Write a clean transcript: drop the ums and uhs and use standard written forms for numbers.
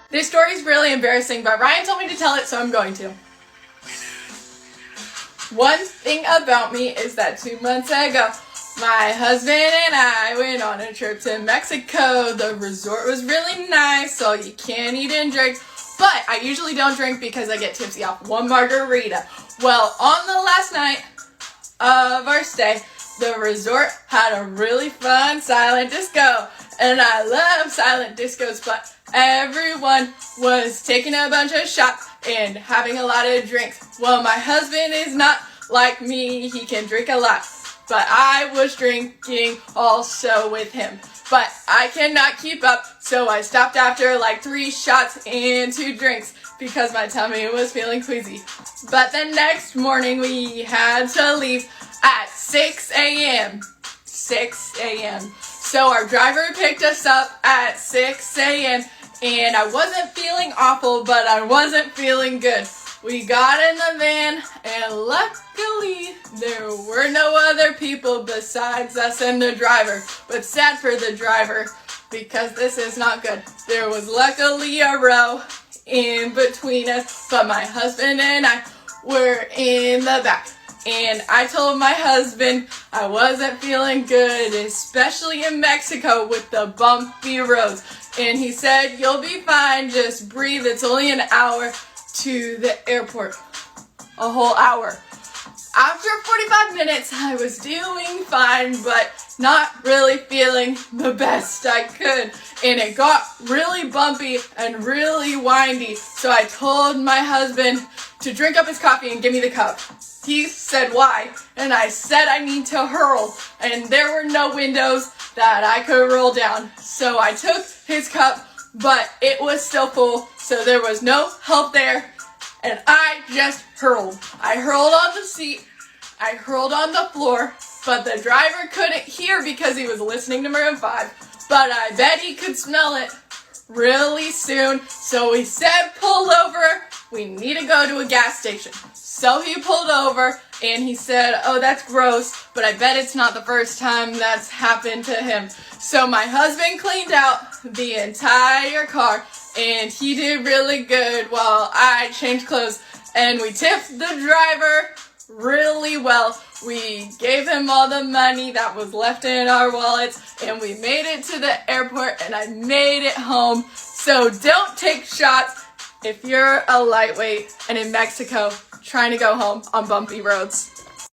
This story is really embarrassing, but Ryan told me to tell it, so I'm going to. One thing about me is that 2 months ago, my husband and I went on a trip to Mexico. The resort was really nice, so you can eat and drink. But I usually don't drink because I get tipsy off one margarita. Well, on the last night of our stay, the resort had a really fun silent disco. And I love silent discos, but everyone was taking a bunch of shots and having a lot of drinks. Well, my husband is not like me. He can drink a lot. But I was drinking also with him. But I cannot keep up, so I stopped after like 3 shots and 2 drinks because my tummy was feeling queasy. But the next morning we had to leave at 6 a.m. 6 a.m. So our driver picked us up at 6 a.m. and I wasn't feeling awful, but I wasn't feeling good. We got in the van, and luckily there were no other people besides us and the driver. But sad for the driver, because this is not good. There was luckily a row in between us, but my husband and I were in the back. And I told my husband I wasn't feeling good, especially in Mexico with the bumpy roads. And he said, "You'll be fine, just breathe, it's only an hour to the airport." A whole hour. After 45 minutes, I was doing fine, but not really feeling the best I could. And it got really bumpy and really windy, so I told my husband to drink up his coffee and give me the cup. He said, "Why?" And I said I need to hurl, and there were no windows that I could roll down. So I took his cup, but it was still full, so there was no help there, and I just hurled. I hurled on the seat, I hurled on the floor, but the driver couldn't hear because he was listening to Maroon 5, but I bet he could smell it really soon, so he said, "Pull over, we need to go to a gas station." So he pulled over, and he said, "Oh, that's gross, but I bet it's not the first time that's happened to him." So my husband cleaned out the entire car, and he did really good while I changed clothes. And we tipped the driver really well. We gave him all the money that was left in our wallets, and we made it to the airport, and I made it home. So don't take shots if you're a lightweight and in Mexico trying to go home on bumpy roads.